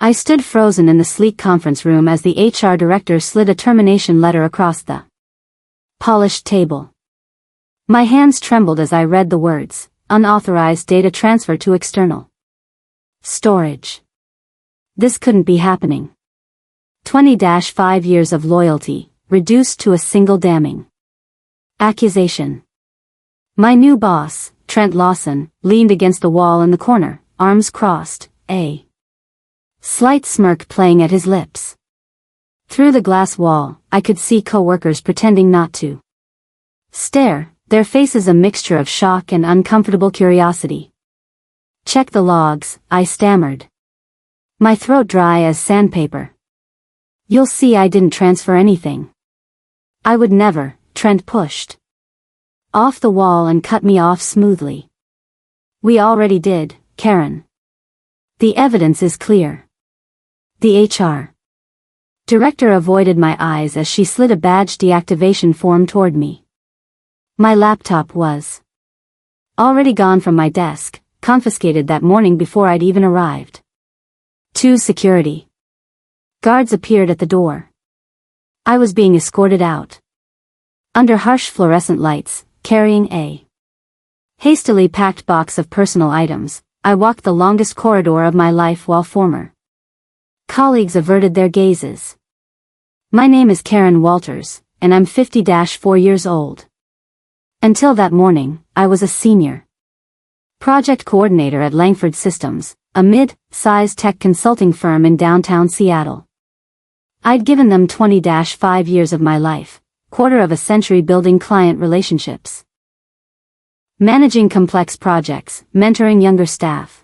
I stood frozen in the sleek conference room as the HR director slid a termination letter across the polished table. My hands trembled as I read the words, unauthorized data transfer to external storage. This couldn't be happening. 20-5 years of loyalty, reduced to a single damning accusation. My new boss, Trent Lawson, leaned against the wall in the corner, arms crossed, a slight smirk playing at his lips. Through the glass wall, I could see coworkers pretending not to stare, their faces a mixture of shock and uncomfortable curiosity. "Check the logs," I stammered, my throat dry as sandpaper. "You'll see I didn't transfer anything." "I would never," Trent pushed off the wall and cut me off smoothly. "We already did, Karen. The evidence is clear." The HR director avoided my eyes as she slid a badge deactivation form toward me. My laptop was already gone from my desk, confiscated that morning before I'd even arrived. 2 security guards appeared at the door. I was being escorted out. Under harsh fluorescent lights, carrying a hastily packed box of personal items, I walked the longest corridor of my life while former colleagues averted their gazes. My name is Karen Walters, and I'm 50-4 years old. Until that morning, I was a senior project coordinator at Langford Systems, a mid-sized tech consulting firm in downtown Seattle. I'd given them 20-5 years of my life, quarter of a century building client relationships, managing complex projects, mentoring younger staff.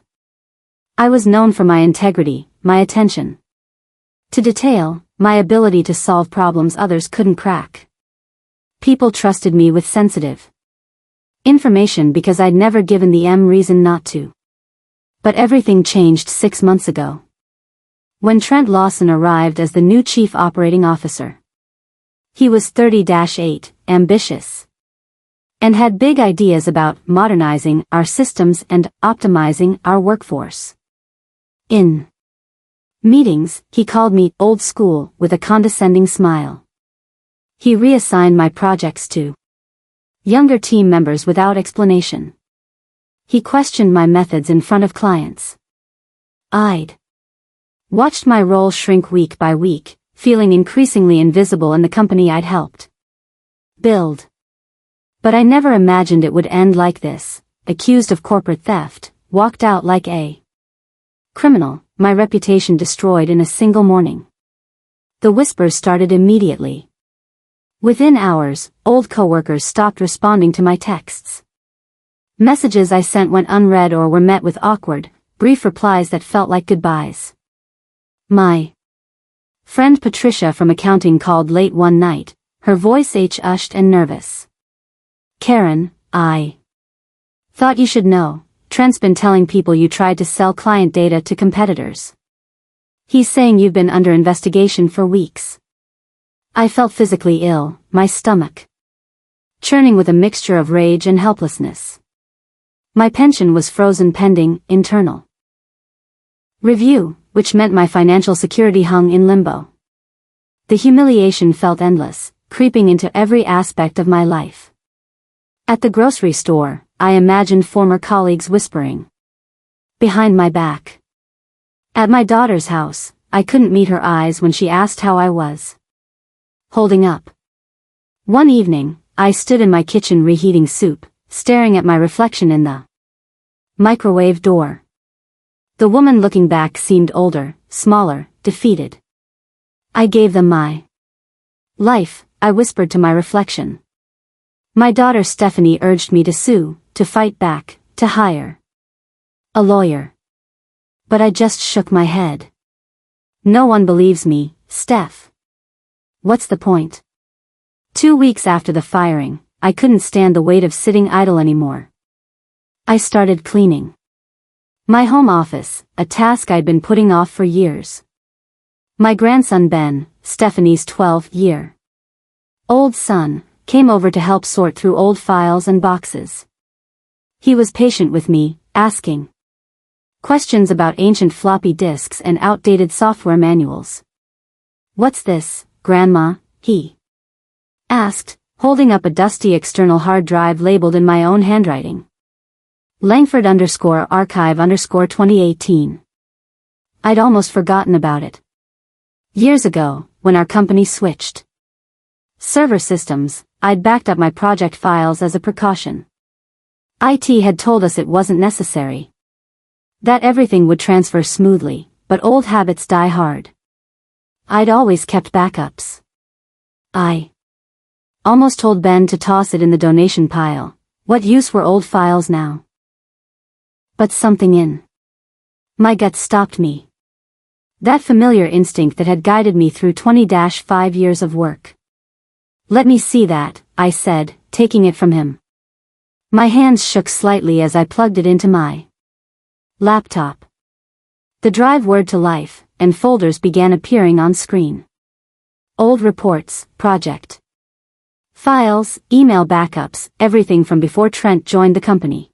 I was known for my integrity, my attention to detail, my ability to solve problems others couldn't crack. People trusted me with sensitive information because I'd never given them reason not to. But everything changed 6 months ago, when Trent Lawson arrived as the new chief operating officer. He was 30-8, ambitious, and had big ideas about modernizing our systems and optimizing our workforce. In meetings, he called me old school with a condescending smile. He reassigned my projects to younger team members without explanation. He questioned my methods in front of clients. I'd watched my role shrink week by week, feeling increasingly invisible in the company I'd helped build. But I never imagined it would end like this. Accused of corporate theft, walked out like a criminal, my reputation destroyed in a single morning. The whispers started immediately. Within hours, old coworkers stopped responding to my texts. Messages I sent went unread or were met with awkward, brief replies that felt like goodbyes. My friend Patricia from accounting called late one night, her voice hushed and nervous. "Karen, I thought you should know. Trent's been telling people you tried to sell client data to competitors. He's saying you've been under investigation for weeks." I felt physically ill, my stomach churning with a mixture of rage and helplessness. My pension was frozen pending internal review, which meant my financial security hung in limbo. The humiliation felt endless, creeping into every aspect of my life. At the grocery store, I imagined former colleagues whispering behind my back. At my daughter's house, I couldn't meet her eyes when she asked how I was holding up. One evening, I stood in my kitchen reheating soup, staring at my reflection in the microwave door. The woman looking back seemed older, smaller, defeated. "I gave them my life," I whispered to my reflection. My daughter Stephanie urged me to sue, to fight back, to hire a lawyer. But I just shook my head. "No one believes me, Steph. What's the point?" 2 weeks after the firing, I couldn't stand the weight of sitting idle anymore. I started cleaning my home office, a task I'd been putting off for years. My grandson Ben, Stephanie's 12-year-old son, came over to help sort through old files and boxes. He was patient with me, asking Questions about ancient floppy disks and outdated software manuals. "What's this, Grandma?" he asked, holding up a dusty external hard drive labeled in my own handwriting. Langford_archive_2018. I'd almost forgotten about it. Years ago, when our company switched server systems, I'd backed up my project files as a precaution. IT had told us it wasn't necessary, that everything would transfer smoothly, but old habits die hard. I'd always kept backups. I almost told Ben to toss it in the donation pile. What use were old files now? But something in my gut stopped me. That familiar instinct that had guided me through 20-5 years of work. "Let me see that," I said, taking it from him. My hands shook slightly as I plugged it into my laptop. The drive whirred to life, and folders began appearing on screen. Old reports, project files, email backups, everything from before Trent joined the company.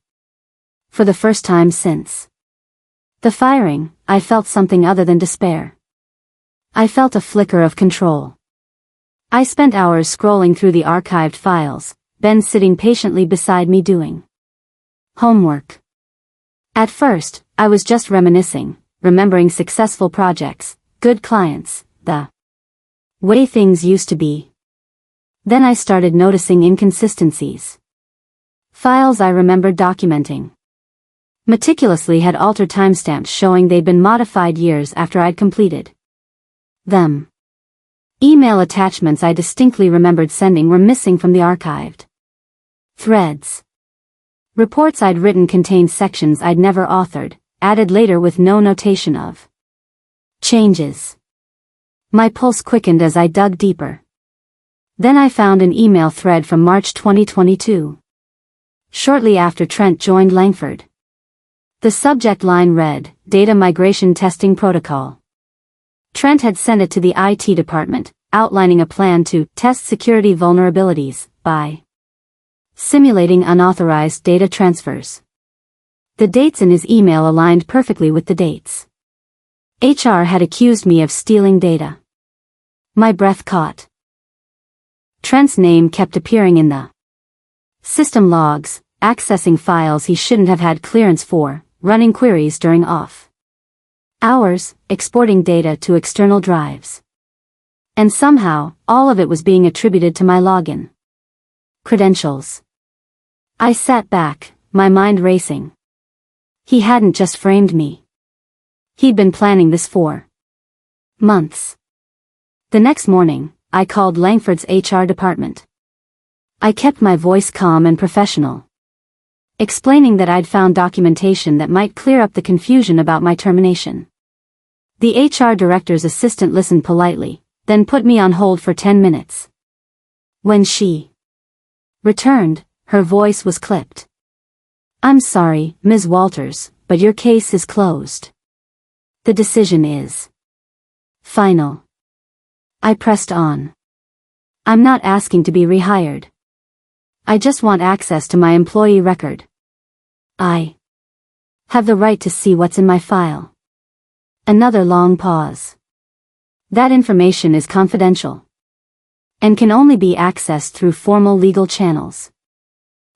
For the first time since the firing, I felt something other than despair. I felt a flicker of control. I spent hours scrolling through the archived files, Ben sitting patiently beside me doing homework. At first, I was just reminiscing, remembering successful projects, good clients, the way things used to be. Then I started noticing inconsistencies. Files I remembered documenting meticulously had altered timestamps showing they'd been modified years after I'd completed them. Email attachments I distinctly remembered sending were missing from the archived threads. Reports I'd written contained sections I'd never authored, added later with no notation of changes. My pulse quickened as I dug deeper. Then I found an email thread from March 2022. Shortly after Trent joined Langford. The subject line read, "Data Migration Testing Protocol." Trent had sent it to the IT department, outlining a plan to test security vulnerabilities by simulating unauthorized data transfers. The dates in his email aligned perfectly with the dates. HR had accused me of stealing data. My breath caught. Trent's name kept appearing in the system logs, accessing files he shouldn't have had clearance for, running queries during off hours, exporting data to external drives. And somehow, all of it was being attributed to my login credentials. I sat back, my mind racing. He hadn't just framed me. He'd been planning this for months. The next morning, I called Langford's HR department. I kept my voice calm and professional, explaining that I'd found documentation that might clear up the confusion about my termination. The HR director's assistant listened politely, then put me on hold for 10 minutes. When she returned, her voice was clipped. "I'm sorry, Ms. Walters, but your case is closed. The decision is final." I pressed on. "I'm not asking to be rehired. I just want access to my employee record. I have the right to see what's in my file." Another long pause. "That information is confidential and can only be accessed through formal legal channels."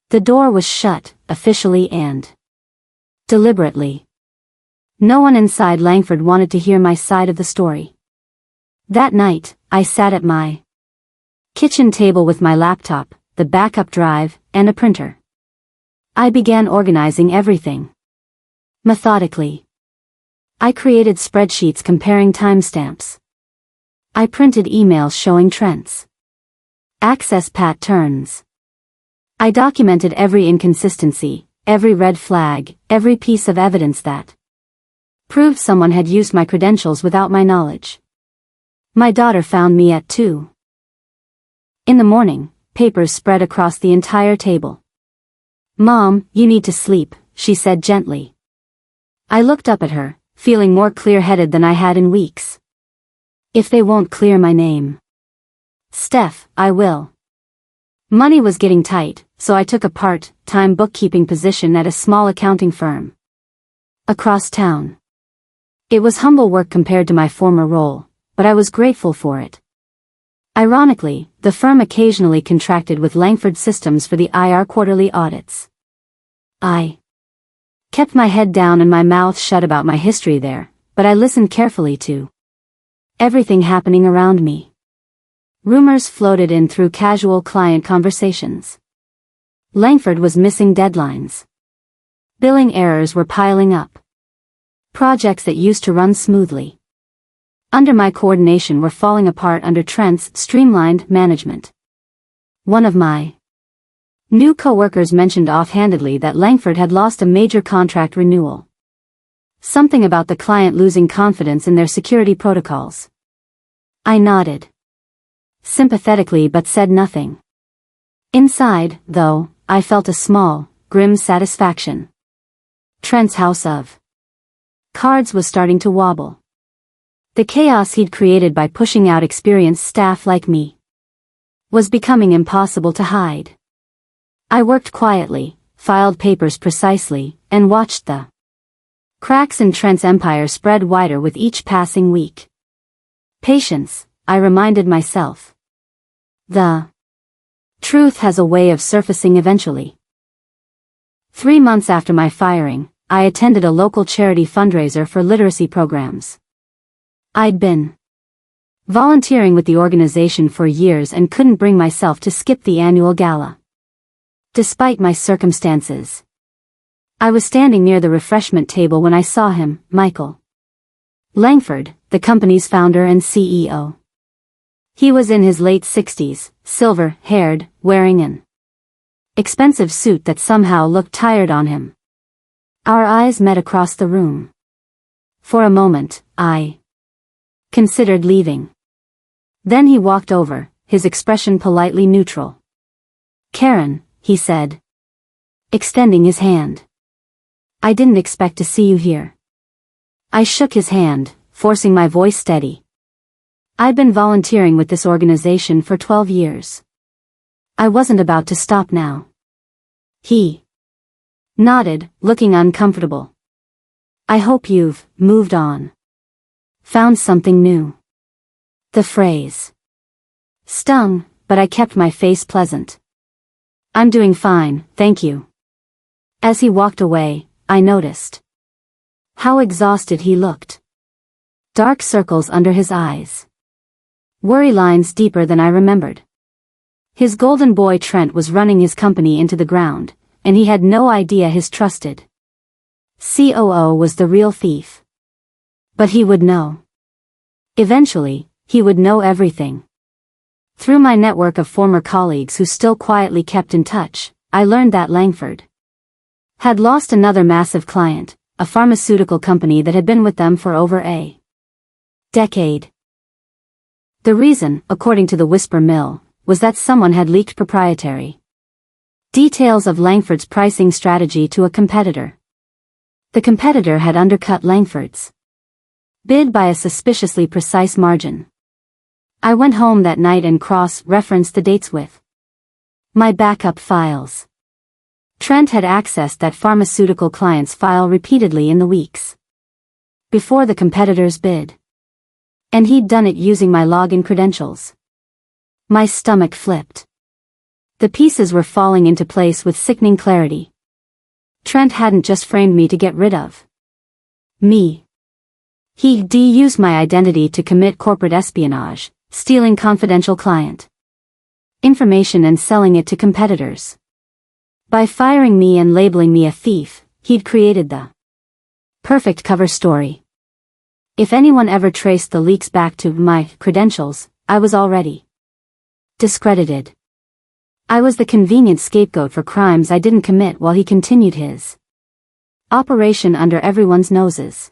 The door was shut, officially and deliberately. No one inside Langford wanted to hear my side of the story. That night, I sat at my kitchen table with my laptop, the backup drive, and a printer. I began organizing everything. Methodically. I created spreadsheets comparing timestamps. I printed emails showing Trent's access patterns. I documented every inconsistency, every red flag, every piece of evidence that proved someone had used my credentials without my knowledge. My daughter found me at 2 in the morning, papers spread across the entire table. "Mom, you need to sleep," she said gently. I looked up at her, feeling more clear-headed than I had in weeks. "If they won't clear my name, Steph, I will." Money was getting tight, so I took a part-time bookkeeping position at a small accounting firm. across town. It was humble work compared to my former role, but I was grateful for it. Ironically, the firm occasionally contracted with Langford Systems for the IR quarterly audits. I kept my head down and my mouth shut about my history there, but I listened carefully to everything happening around me. Rumors floated in through casual client conversations. Langford was missing deadlines. Billing errors were piling up. Projects that used to run smoothly under my coordination were falling apart under Trent's streamlined management. One of my new co-workers mentioned offhandedly that Langford had lost a major contract renewal. Something about the client losing confidence in their security protocols. I nodded sympathetically but said nothing. Inside, though, I felt a small, grim satisfaction. Trent's house of cards was starting to wobble. The chaos he'd created by pushing out experienced staff like me was becoming impossible to hide. I worked quietly, filed papers precisely, and watched the cracks in Trent's empire spread wider with each passing week. Patience, I reminded myself. The truth has a way of surfacing eventually. 3 months after my firing, I attended a local charity fundraiser for literacy programs. I'd been volunteering with the organization for years and couldn't bring myself to skip the annual gala. Despite my circumstances, I was standing near the refreshment table when I saw him, Michael Langford, the company's founder and CEO. He was in his late 60s, silver-haired, wearing an expensive suit that somehow looked tired on him. Our eyes met across the room. For a moment, I considered leaving. Then he walked over, his expression politely neutral. "Karen," he said, extending his hand. "I didn't expect to see you here." I shook his hand, forcing my voice steady. I'd been volunteering with this organization for 12 years. I wasn't about to stop now. He nodded, looking uncomfortable. "I hope you've moved on. Found something new." The phrase stung, but I kept my face pleasant. "I'm doing fine, thank you." As he walked away, I noticed how exhausted he looked. Dark circles under his eyes. Worry lines deeper than I remembered. His golden boy Trent was running his company into the ground, and he had no idea his trusted COO was the real thief. But he would know. Eventually, he would know everything. Through my network of former colleagues who still quietly kept in touch, I learned that Langford had lost another massive client, a pharmaceutical company that had been with them for over a decade. The reason, according to the whisper mill, was that someone had leaked proprietary details of Langford's pricing strategy to a competitor. The competitor had undercut Langford's bid by a suspiciously precise margin. I went home that night and cross-referenced the dates with my backup files. Trent had accessed that pharmaceutical client's file repeatedly in the weeks before the competitor's bid. And he'd done it using my login credentials. My stomach flipped. The pieces were falling into place with sickening clarity. Trent hadn't just framed me to get rid of me. He'd used my identity to commit corporate espionage, stealing confidential client information and selling it to competitors. By firing me and labeling me a thief, he'd created the perfect cover story. If anyone ever traced the leaks back to my credentials, I was already discredited. I was the convenient scapegoat for crimes I didn't commit while he continued his operation under everyone's noses.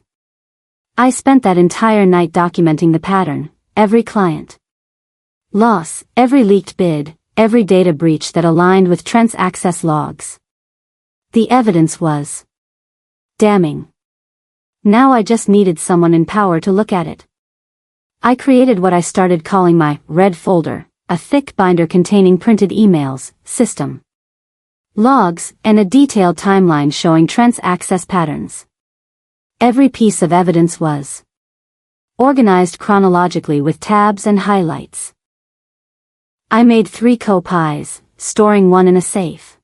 I spent that entire night documenting the pattern, every client loss, every leaked bid, every data breach that aligned with Trent's access logs. The evidence was damning. Now I just needed someone in power to look at it. I created what I started calling my red folder, a thick binder containing printed emails, system logs, and a detailed timeline showing Trent's access patterns. Every piece of evidence was organized chronologically with tabs and highlights. I made 3 copies, storing one in a safe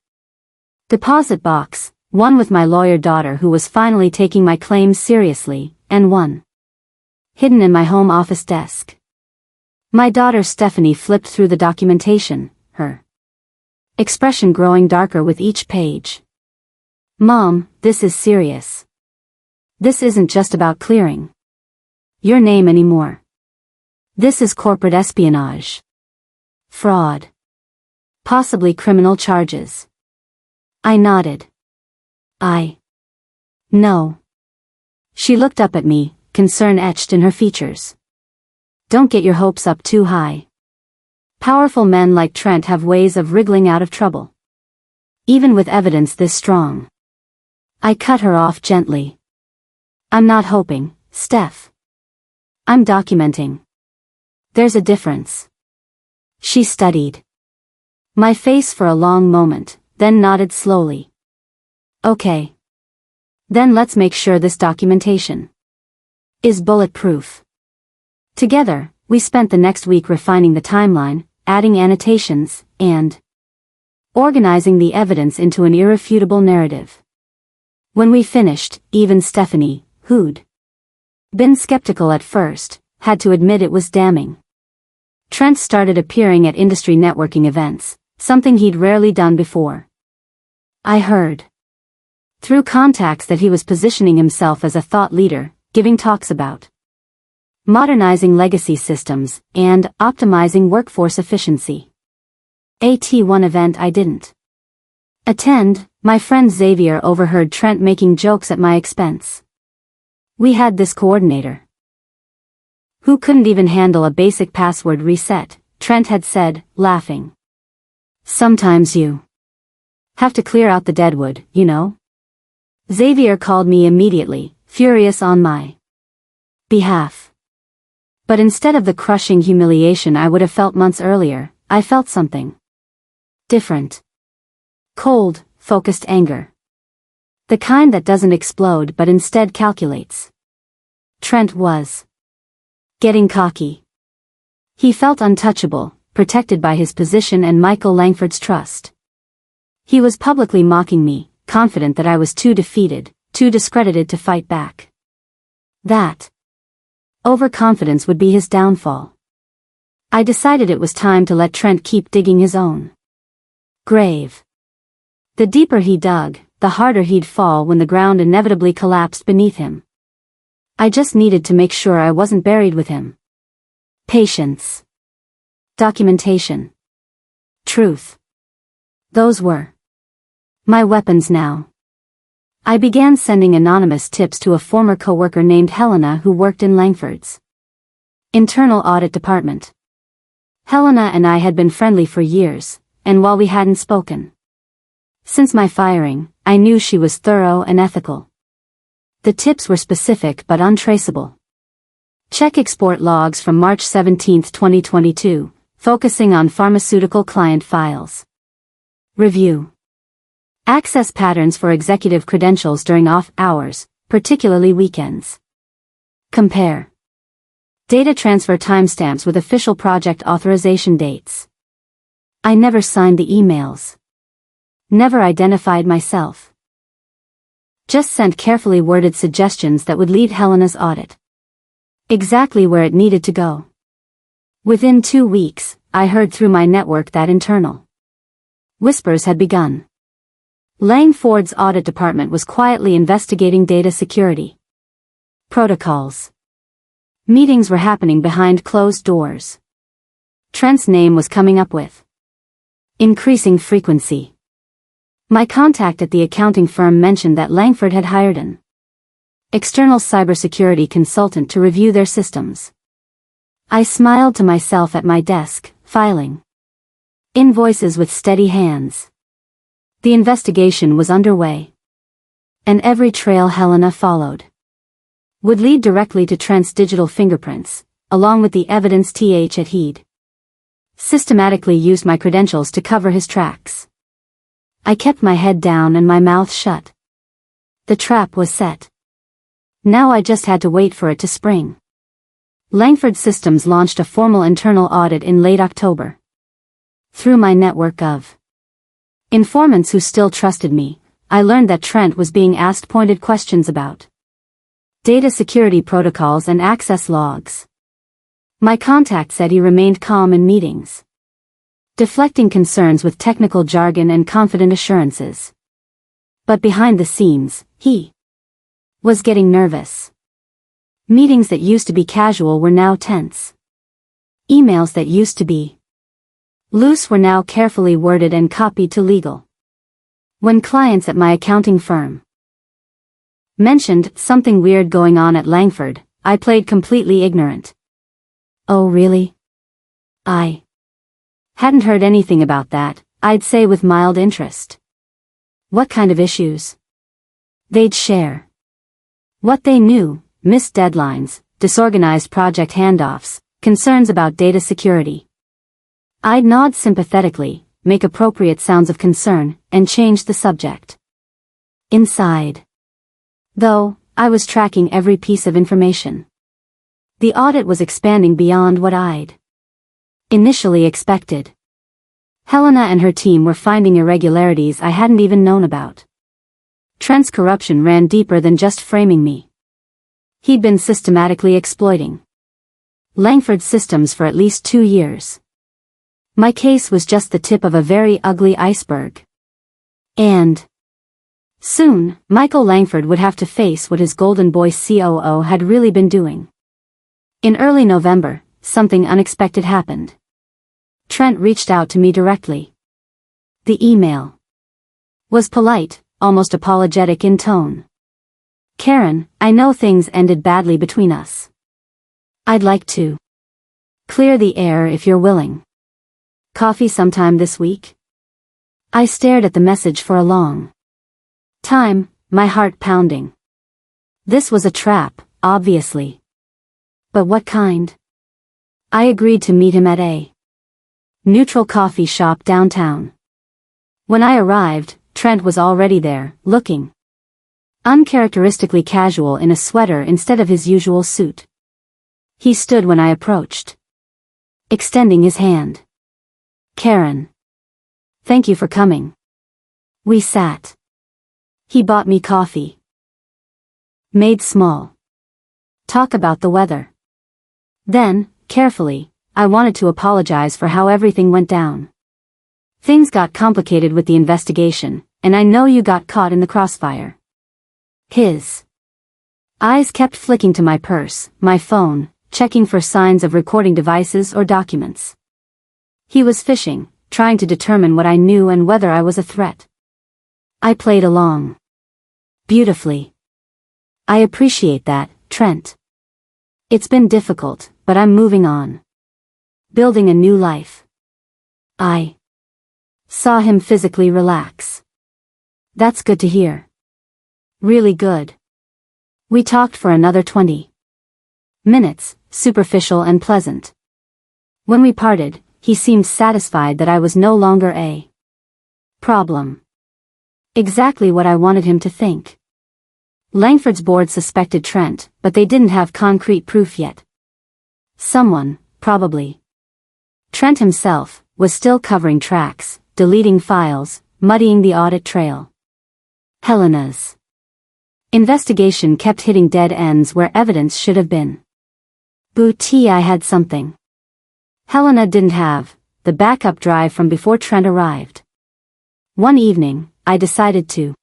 deposit box, one with my lawyer daughter who was finally taking my claims seriously, and one hidden in my home office desk. My daughter Stephanie flipped through the documentation, her expression growing darker with each page. "Mom, this is serious. This isn't just about clearing your name anymore. This is corporate espionage. Fraud. Possibly criminal charges." I nodded. No. She looked up at me, concern etched in her features. "Don't get your hopes up too high. Powerful men like Trent have ways of wriggling out of trouble. Even with evidence this strong." I cut her off gently. "I'm not hoping, Steph. I'm documenting. There's a difference." She studied my face for a long moment, then nodded slowly. "Okay. Then let's make sure this documentation is bulletproof." Together, we spent the next week refining the timeline, adding annotations, and organizing the evidence into an irrefutable narrative. When we finished, even Stephanie, who'd been skeptical at first, had to admit it was damning. Trent started appearing at industry networking events, something he'd rarely done before. I heard through contacts that he was positioning himself as a thought leader, giving talks about modernizing legacy systems and optimizing workforce efficiency. At one event I didn't attend, my friend Xavier overheard Trent making jokes at my expense. We had this coordinator who couldn't even handle a basic password reset, Trent had said, laughing. "Sometimes you have to clear out the deadwood, you know?" Xavier called me immediately, furious on my behalf. But instead of the crushing humiliation I would have felt months earlier, I felt something different. Cold, focused anger. The kind that doesn't explode but instead calculates. Trent was getting cocky. He felt untouchable, protected by his position and Michael Langford's trust. He was publicly mocking me, confident that I was too defeated, too discredited to fight back. That overconfidence would be his downfall. I decided it was time to let Trent keep digging his own grave. The deeper he dug, the harder he'd fall when the ground inevitably collapsed beneath him. I just needed to make sure I wasn't buried with him. Patience. Documentation. Truth. Those were my weapons now. I began sending anonymous tips to a former coworker named Helena who worked in Langford's internal audit department. Helena and I had been friendly for years, and while we hadn't spoken since my firing, I knew she was thorough and ethical. The tips were specific but untraceable. Check export logs from March 17, 2022, focusing on pharmaceutical client files. Review access patterns for executive credentials during off hours, particularly weekends. Compare data transfer timestamps with official project authorization dates. I never signed the emails. Never identified myself. Just sent carefully worded suggestions that would lead Helena's audit exactly where it needed to go. Within 2 weeks, I heard through my network that internal whispers had begun. Langford's audit department was quietly investigating data security protocols. Meetings were happening behind closed doors. Trent's name was coming up with increasing frequency. My contact at the accounting firm mentioned that Langford had hired an external cybersecurity consultant to review their systems. I smiled to myself at my desk, filing invoices with steady hands. The investigation was underway. And every trail Helena followed would lead directly to Trent's digital fingerprints, along with the evidence he'd systematically used my credentials to cover his tracks. I kept my head down and my mouth shut. The trap was set. Now I just had to wait for it to spring. Langford Systems launched a formal internal audit in late October. Through my network of informants who still trusted me, I learned that Trent was being asked pointed questions about data security protocols and access logs. My contact said he remained calm in meetings, deflecting concerns with technical jargon and confident assurances. But behind the scenes, he was getting nervous. Meetings that used to be casual were now tense. Emails that used to be loose were now carefully worded and copied to legal. When clients at my accounting firm mentioned something weird going on at Langford, I played completely ignorant. Oh really? I hadn't heard anything about that, I'd say with mild interest. What kind of issues? They'd share. What they knew: missed deadlines, disorganized project handoffs, concerns about data security. I'd nod sympathetically, make appropriate sounds of concern, and change the subject. Inside, though, I was tracking every piece of information. The audit was expanding beyond what I'd initially expected. Helena and her team were finding irregularities I hadn't even known about. Trent's corruption ran deeper than just framing me. He'd been systematically exploiting Langford Systems for at least 2 years. My case was just the tip of a very ugly iceberg. And soon, Michael Langford would have to face what his Golden Boy COO had really been doing. In early November, something unexpected happened. Trent reached out to me directly. The email was polite, almost apologetic in tone. "Karen, I know things ended badly between us. I'd like to clear the air if you're willing. Coffee sometime this week?" I stared at the message for a long time, my heart pounding. This was a trap, obviously. But what kind? I agreed to meet him at a neutral coffee shop downtown. When I arrived, Trent was already there, looking uncharacteristically casual in a sweater instead of his usual suit. He stood when I approached, extending his hand. "Karen. Thank you for coming." We sat. He bought me coffee. Made small talk about the weather. Then, carefully, I wanted to apologize for how everything went down. "Things got complicated with the investigation, and I know you got caught in the crossfire." His eyes kept flicking to my purse, my phone, checking for signs of recording devices or documents. He was fishing, trying to determine what I knew and whether I was a threat. I played along beautifully. "I appreciate that, Trent. It's been difficult, but I'm moving on. Building a new life." I saw him physically relax. "That's good to hear. Really good." We talked for another 20 minutes, superficial and pleasant. When we parted, he seemed satisfied that I was no longer a problem. Exactly what I wanted him to think. Langford's board suspected Trent, but they didn't have concrete proof yet. Someone, probably Trent himself, was still covering tracks, deleting files, muddying the audit trail. Helena's investigation kept hitting dead ends where evidence should have been. Booty, I had something Helena didn't have: the backup drive from before Trent arrived. One evening, I decided to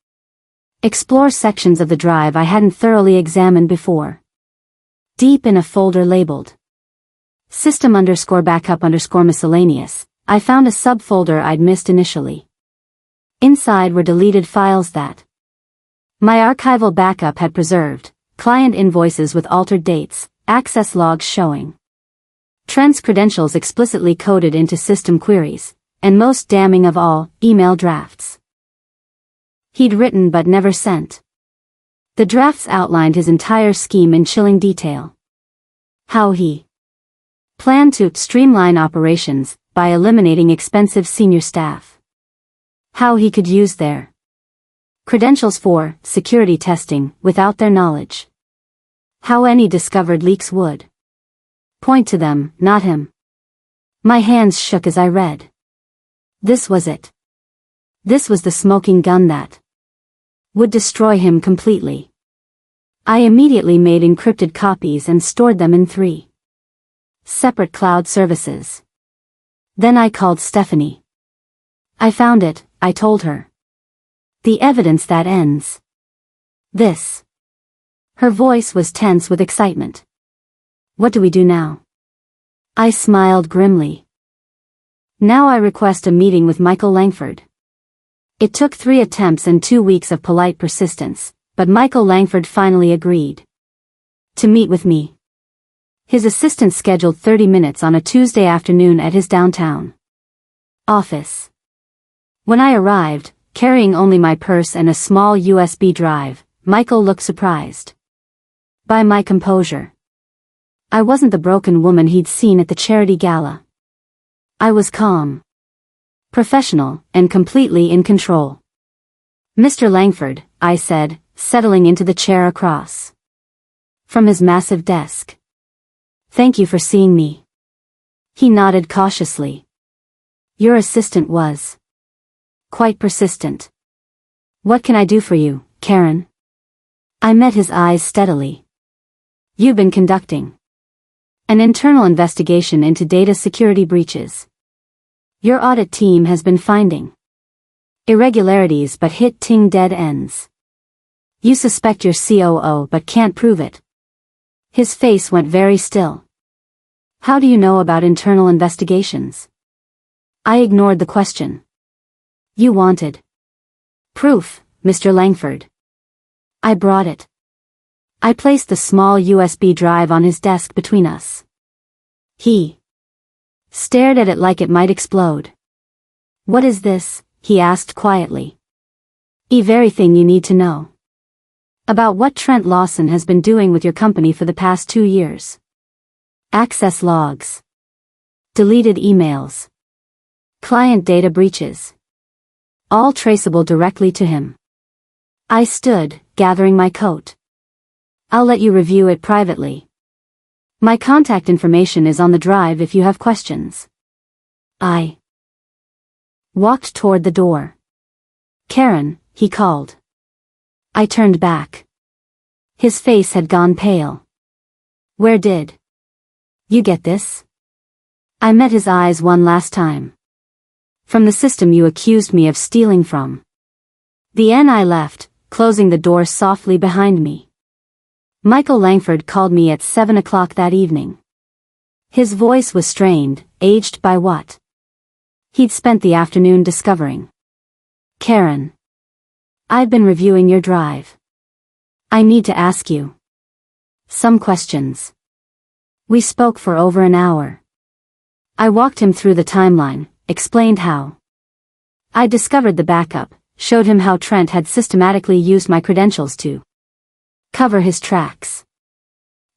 explore sections of the drive I hadn't thoroughly examined before. Deep in a folder labeled system_backup_miscellaneous, I found a subfolder I'd missed initially. Inside were deleted files that my archival backup had preserved, client invoices with altered dates, access logs showing Trent's credentials explicitly coded into system queries, and most damning of all, email drafts he'd written but never sent. The drafts outlined his entire scheme in chilling detail. How he planned to streamline operations by eliminating expensive senior staff. How he could use their credentials for security testing without their knowledge. How any discovered leaks would. Point to them, not him. My hands shook as I read. This was it. This was the smoking gun that would destroy him completely. I immediately made encrypted copies and stored them in 3 separate cloud services. Then I called Stephanie. I found it, I told her. The evidence that ends this. Her voice was tense with excitement. What do we do now? I smiled grimly. Now I request a meeting with Michael Langford. It took 3 attempts and 2 weeks of polite persistence, but Michael Langford finally agreed to meet with me. His assistant scheduled 30 minutes on a Tuesday afternoon at his downtown office. When I arrived, carrying only my purse and a small USB drive, Michael looked surprised by my composure. I wasn't the broken woman he'd seen at the charity gala. I was calm, professional, and completely in control. Mr. Langford, I said, settling into the chair across from his massive desk. Thank you for seeing me. He nodded cautiously. Your assistant was quite persistent. What can I do for you, Karen? I met his eyes steadily. You've been conducting an internal investigation into data security breaches. Your audit team has been finding irregularities but hitting dead ends. You suspect your COO but can't prove it. His face went very still. How do you know about internal investigations? I ignored the question. You wanted proof, Mr. Langford. I brought it. I placed the small USB drive on his desk between us. He stared at it like it might explode. What is this? He asked quietly. Everything you need to know about what Trent Lawson has been doing with your company for the past 2 years. Access logs, deleted emails, client data breaches, all traceable directly to him. I stood, gathering my coat. I'll let you review it privately. My contact information is on the drive if you have questions. I walked toward the door. Karen, he called. I turned back. His face had gone pale. Where did you get this? I met his eyes one last time. From the system you accused me of stealing from. The end. I left, closing the door softly behind me. Michael Langford called me at 7 o'clock that evening. His voice was strained, aged by what he'd spent the afternoon discovering. Karen, I've been reviewing your drive. I need to ask you some questions. We spoke for over an hour. I walked him through the timeline, explained how I discovered the backup, showed him how Trent had systematically used my credentials to cover his tracks.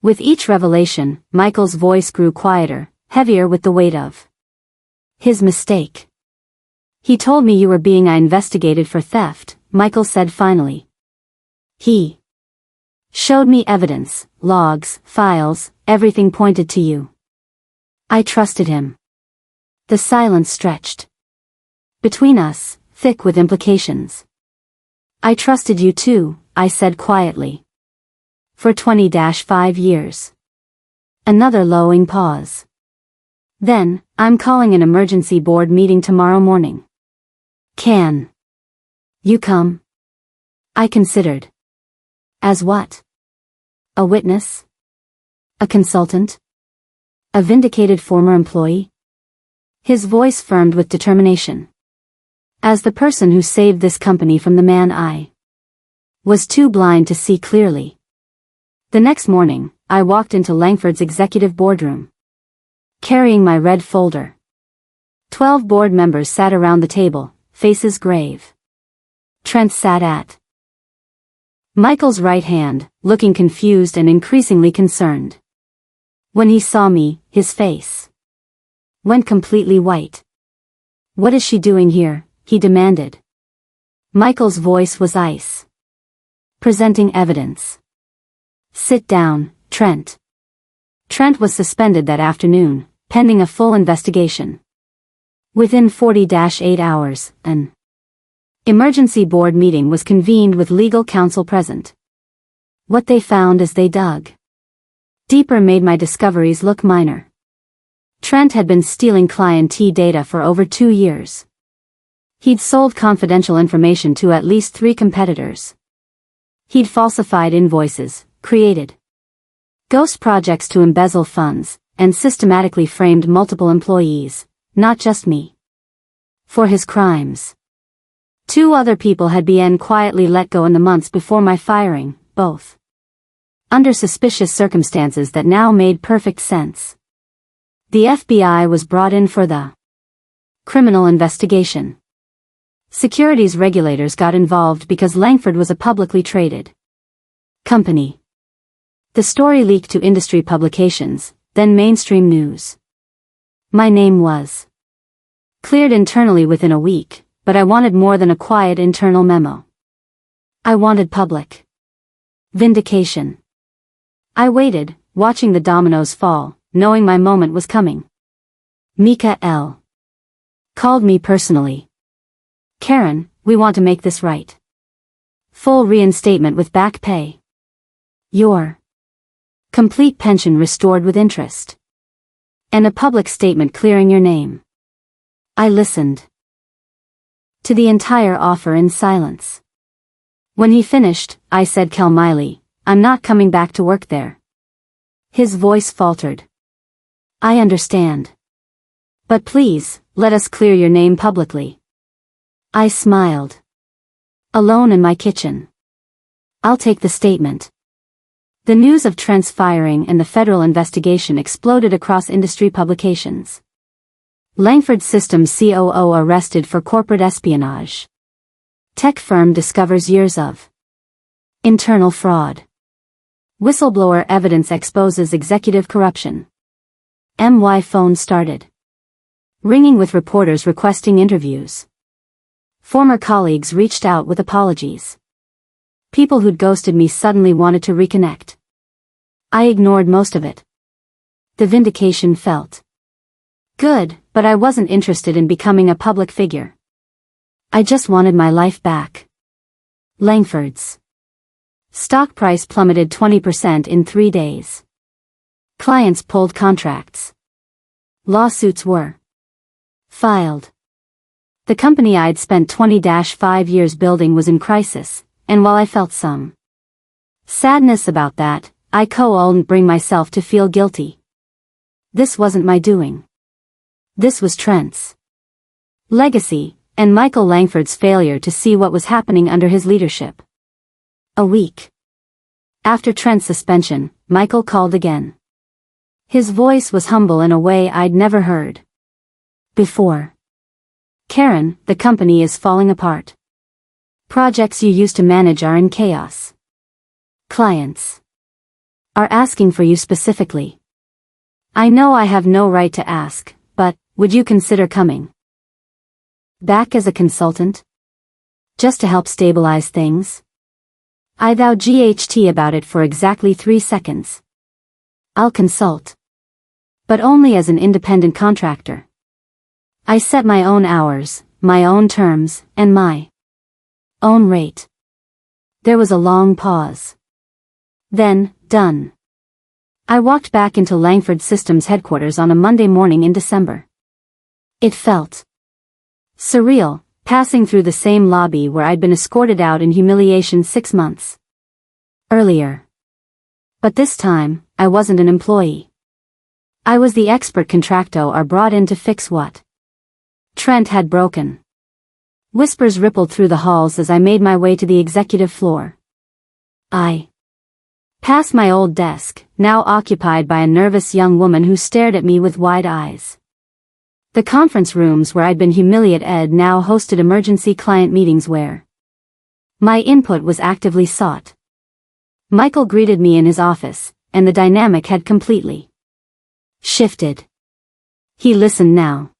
With each revelation, Michael's voice grew quieter, heavier with the weight of his mistake. He told me you were being investigated for theft, Michael said finally. He showed me evidence, logs, files, everything pointed to you. I trusted him. The silence stretched between us, thick with implications. I trusted you too, I said quietly. For 20-5 years. Another lowing pause. Then, I'm calling an emergency board meeting tomorrow morning. Can you come? I considered. As what? A witness? A consultant? A vindicated former employee? His voice firmed with determination. As the person who saved this company from the man I was too blind to see clearly. The next morning, I walked into Langford's executive boardroom, carrying my red folder. 12 board members sat around the table, faces grave. Trent sat at Michael's right hand, looking confused and increasingly concerned. When he saw me, his face went completely white. What is she doing here? He demanded. Michael's voice was ice. Presenting evidence. Sit down, Trent. Trent was suspended that afternoon, pending a full investigation. Within 48 hours, an emergency board meeting was convened with legal counsel present. What they found as they dug deeper made my discoveries look minor. Trent had been stealing client data for over 2 years. He'd sold confidential information to at least 3 competitors. He'd falsified invoices, created ghost projects to embezzle funds, and systematically framed multiple employees, not just me, for his crimes. 2 other people had been quietly let go in the months before my firing, both under suspicious circumstances that now made perfect sense. The FBI was brought in for the criminal investigation. Securities regulators got involved because Langford was a publicly traded company. The story leaked to industry publications, then mainstream news. My name was cleared internally within a week, but I wanted more than a quiet internal memo. I wanted public vindication. I waited, watching the dominoes fall, knowing my moment was coming. Mika L. called me personally. Karen, we want to make this right. Full reinstatement with back pay. Your complete pension restored with interest. And a public statement clearing your name. I listened to the entire offer in silence. When he finished, I said calmly, I'm not coming back to work there. His voice faltered. I understand. But please, let us clear your name publicly. I smiled. Alone in my kitchen. I'll take the statement. The news of Trent's firing and the federal investigation exploded across industry publications. Langford Systems COO arrested for corporate espionage. Tech firm discovers years of internal fraud. Whistleblower evidence exposes executive corruption. My phone started ringing with reporters requesting interviews. Former colleagues reached out with apologies. People who'd ghosted me suddenly wanted to reconnect. I ignored most of it. The vindication felt good, but I wasn't interested in becoming a public figure. I just wanted my life back. Langford's stock price plummeted 20% in 3 days. Clients pulled contracts. Lawsuits were filed. The company I'd spent 20-5 years building was in crisis, and while I felt some sadness about that, I couldn't bring myself to feel guilty. This wasn't my doing. This was Trent's legacy, and Michael Langford's failure to see what was happening under his leadership. A week after Trent's suspension, Michael called again. His voice was humble in a way I'd never heard before. Karen, the company is falling apart. Projects you used to manage are in chaos. Clients are asking for you specifically. I know I have no right to ask, but would you consider coming back as a consultant? Just to help stabilize things? I thou GHT about it for exactly 3 seconds. I'll consult. But only as an independent contractor. I set my own hours, my own terms, and my own rate. There was a long pause. Then, done. I walked back into Langford Systems headquarters on a Monday morning in December. It felt surreal, passing through the same lobby where I'd been escorted out in humiliation 6 months earlier. But this time, I wasn't an employee. I was the expert contractor brought in to fix what Trent had broken. Whispers rippled through the halls as I made my way to the executive floor. I passed my old desk, now occupied by a nervous young woman who stared at me with wide eyes. The conference rooms where I'd been humiliated now hosted emergency client meetings where my input was actively sought. Michael greeted me in his office, and the dynamic had completely shifted. He listened now.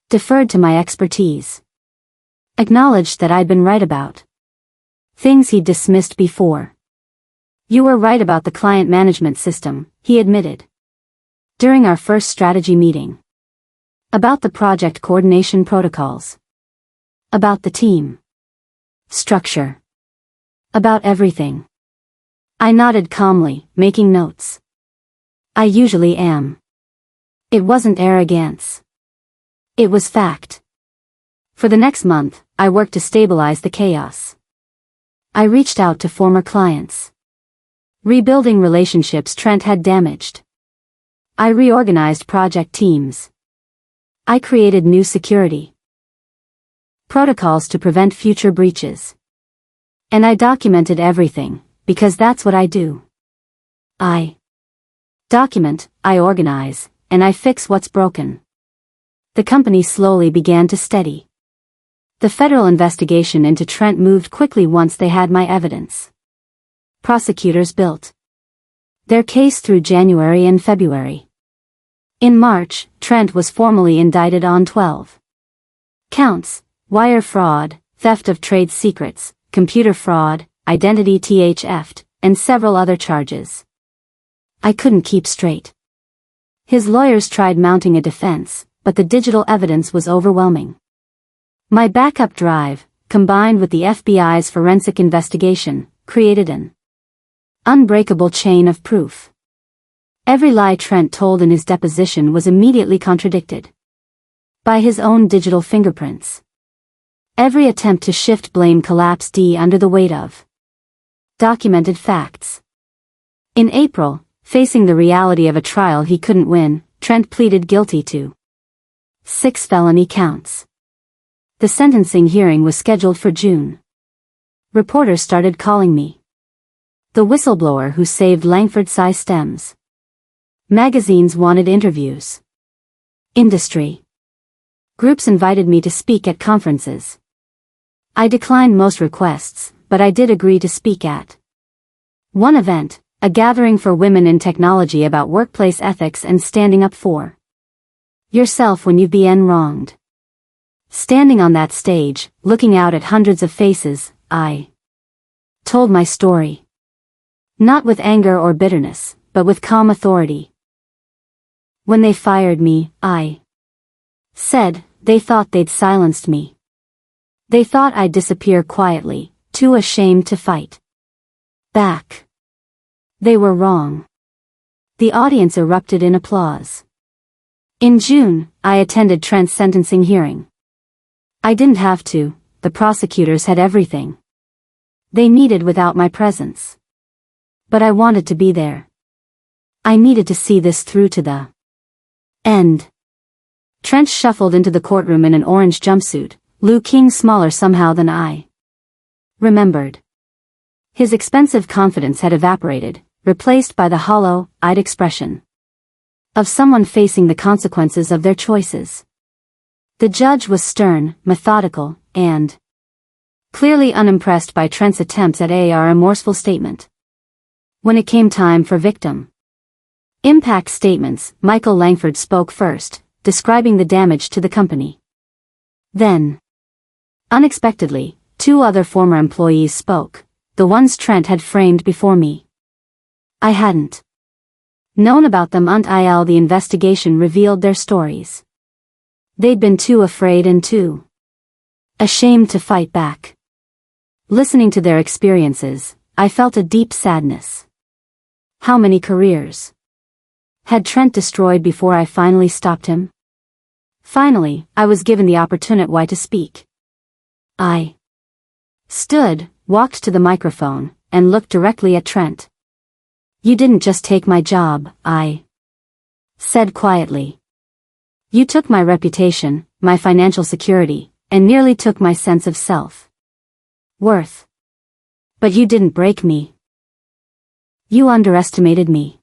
Deferred to my expertise. Acknowledged that I'd been right about things he'd dismissed before. You were right about the client management system, he admitted. During our first strategy meeting. About the project coordination protocols. About the team. Structure. About everything. I nodded calmly, making notes. I usually am. It wasn't arrogance. It was fact. For the next month, I worked to stabilize the chaos. I reached out to former clients. Rebuilding relationships Trent had damaged. I reorganized project teams. I created new security protocols to prevent future breaches. And I documented everything, because that's what I do. I document, I organize, and I fix what's broken. The company slowly began to steady. The federal investigation into Trent moved quickly once they had my evidence. Prosecutors built their case through January and February. In March, Trent was formally indicted on 12 counts: wire fraud, theft of trade secrets, computer fraud, identity theft, and several other charges. I couldn't keep straight. His lawyers tried mounting a defense, but the digital evidence was overwhelming. My backup drive, combined with the FBI's forensic investigation, created an unbreakable chain of proof. Every lie Trent told in his deposition was immediately contradicted by his own digital fingerprints. Every attempt to shift blame collapsed under the weight of documented facts. In April, facing the reality of a trial he couldn't win, Trent pleaded guilty to 6 felony counts. The sentencing hearing was scheduled for June. Reporters started calling me the whistleblower who saved Langford Systems. Magazines wanted interviews. Industry groups invited me to speak at conferences. I declined most requests, but I did agree to speak at one event, a gathering for women in technology about workplace ethics and standing up for yourself when you've been wronged. Standing on that stage, looking out at hundreds of faces, I told my story. Not with anger or bitterness, but with calm authority. When they fired me, I said, they thought they'd silenced me. They thought I'd disappear quietly, too ashamed to fight back. They were wrong. The audience erupted in applause. In June, I attended Trent's sentencing hearing. I didn't have to, the prosecutors had everything they needed without my presence. But I wanted to be there. I needed to see this through to the end. Trent shuffled into the courtroom in an orange jumpsuit, looking smaller somehow than I remembered. His expensive confidence had evaporated, replaced by the hollow-eyed expression of someone facing the consequences of their choices. The judge was stern, methodical, and clearly unimpressed by Trent's attempts at a remorseful statement. When it came time for victim impact statements, Michael Langford spoke first, describing the damage to the company. Then, unexpectedly, 2 other former employees spoke, the ones Trent had framed before me. I hadn't known about them until the investigation revealed their stories. They'd been too afraid and too ashamed to fight back. Listening to their experiences, I felt a deep sadness. How many careers had Trent destroyed before I finally stopped him? Finally, I was given the opportunity to speak. I stood, walked to the microphone, and looked directly at Trent. You didn't just take my job, I said quietly. You took my reputation, my financial security, and nearly took my sense of self-worth. But you didn't break me. You underestimated me.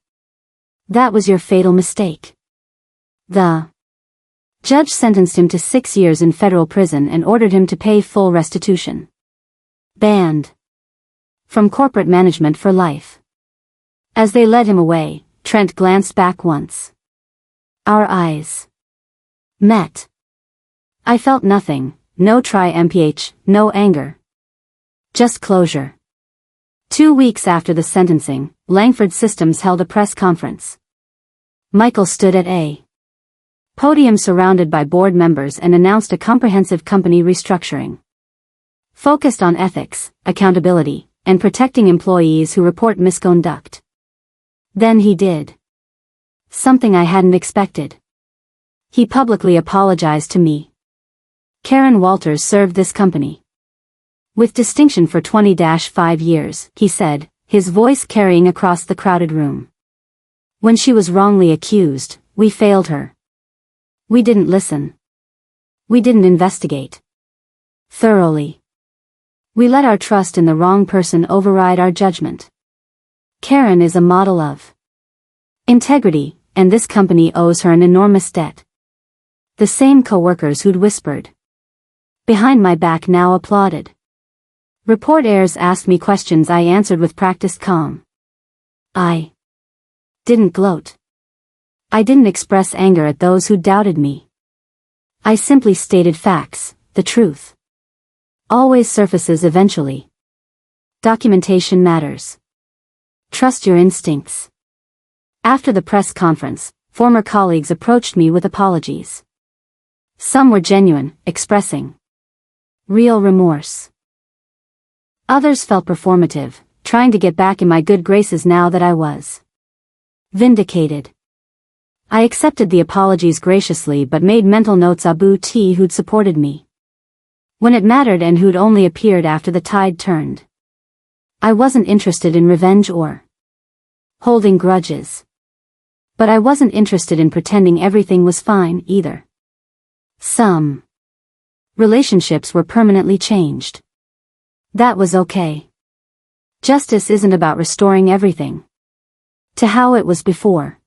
That was your fatal mistake. The judge sentenced him to 6 years in federal prison and ordered him to pay full restitution. Banned from corporate management for life. As they led him away, Trent glanced back once. Our eyes met. I felt nothing, no triumph, no anger. Just closure. 2 weeks after the sentencing, Langford Systems held a press conference. Michael stood at a podium surrounded by board members and announced a comprehensive company restructuring, focused on ethics, accountability, and protecting employees who report misconduct. Then he did something I hadn't expected. He publicly apologized to me. Karen Walters served this company with distinction for 20-5 years, he said, his voice carrying across the crowded room. When she was wrongly accused, we failed her. We didn't listen. We didn't investigate thoroughly. We let our trust in the wrong person override our judgment. Karen is a model of integrity, and this company owes her an enormous debt. The same co-workers who'd whispered behind my back now applauded. Reporters asked me questions I answered with practiced calm. I didn't gloat. I didn't express anger at those who doubted me. I simply stated facts, the truth always surfaces eventually. Documentation matters. Trust your instincts. After the press conference, former colleagues approached me with apologies. Some were genuine, expressing real remorse. Others felt performative, trying to get back in my good graces now that I was vindicated. I accepted the apologies graciously but made mental notes about who'd supported me when it mattered and who'd only appeared after the tide turned. I wasn't interested in revenge or holding grudges. But I wasn't interested in pretending everything was fine either. Some relationships were permanently changed. That was okay. Justice isn't about restoring everything to how it was before.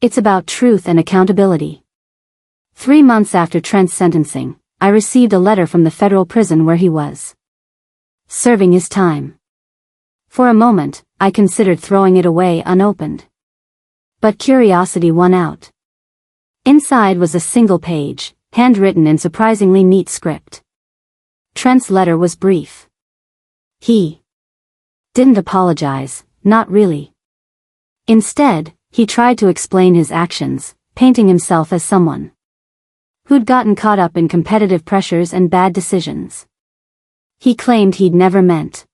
It's about truth and accountability. 3 months after Trent's sentencing, I received a letter from the federal prison where he was serving his time. For a moment, I considered throwing it away unopened. But curiosity won out. Inside was a single page, handwritten in surprisingly neat script. Trent's letter was brief. He didn't apologize, not really. Instead, he tried to explain his actions, painting himself as someone who'd gotten caught up in competitive pressures and bad decisions. He claimed he'd never meant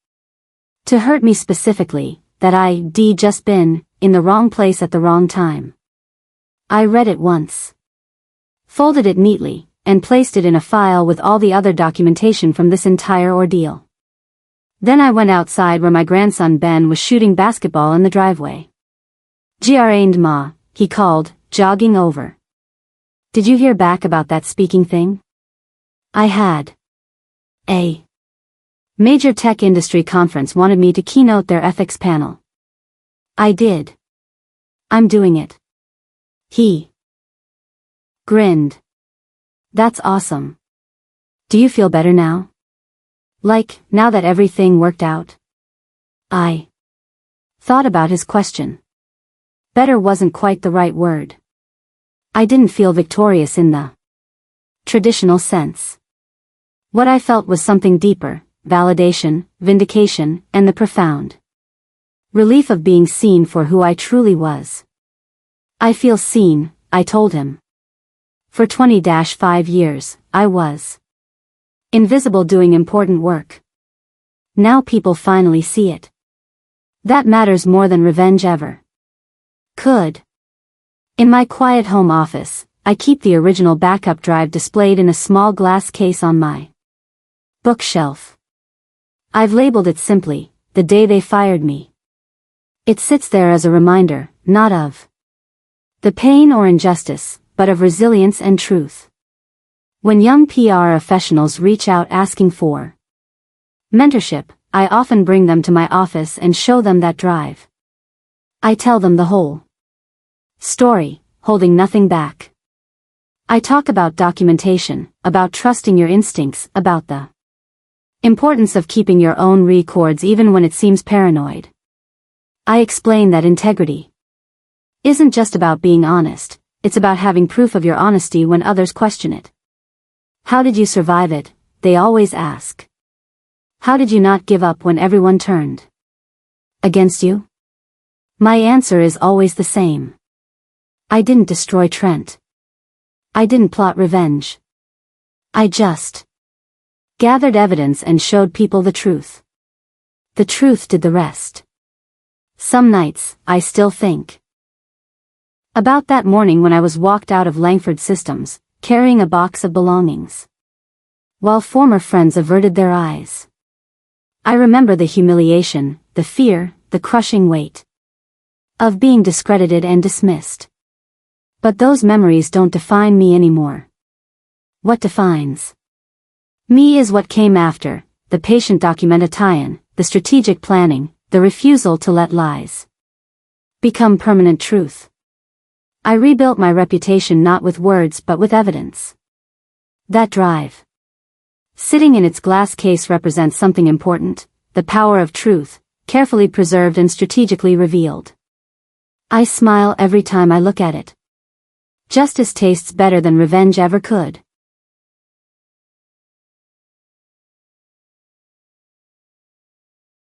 to hurt me specifically, that I'd just been in the wrong place at the wrong time. I read it once, folded it neatly, and placed it in a file with all the other documentation from this entire ordeal. Then I went outside where my grandson Ben was shooting basketball in the driveway. "Grandma," he called, jogging over. "Did you hear back about that speaking thing?" I had. A major tech industry conference wanted me to keynote their ethics panel. I did. I'm doing it. He grinned. "That's awesome. Do you feel better now? Like, now that everything worked out?" I thought about his question. Better wasn't quite the right word. I didn't feel victorious in the traditional sense. What I felt was something deeper, validation, vindication, and the profound relief of being seen for who I truly was. "I feel seen," I told him. For 20-5 years, I was invisible doing important work. Now people finally see it. That matters more than revenge ever could. In my quiet home office, I keep the original backup drive displayed in a small glass case on my bookshelf. I've labeled it simply, "The Day They Fired Me." It sits there as a reminder, not of the pain or injustice, but of resilience and truth. When young PR professionals reach out asking for mentorship, I often bring them to my office and show them that drive. I tell them the whole story, holding nothing back. I talk about documentation, about trusting your instincts, about the importance of keeping your own records even when it seems paranoid. I explain that integrity isn't just about being honest, it's about having proof of your honesty when others question it. "How did you survive it?" they always ask. "How did you not give up when everyone turned Against you? My answer is always the same. I didn't destroy Trent. I didn't plot revenge. I just gathered evidence and showed people the truth. The truth did the rest. Some nights, I still think about that morning when I was walked out of Langford Systems, carrying a box of belongings, while former friends averted their eyes. I remember the humiliation, the fear, the crushing weight of being discredited and dismissed. But those memories don't define me anymore. What defines me is what came after, the patient documentation, the strategic planning, the refusal to let lies become permanent truth. I rebuilt my reputation not with words but with evidence. That drive, sitting in its glass case, represents something important, the power of truth, carefully preserved and strategically revealed. I smile every time I look at it. Justice tastes better than revenge ever could.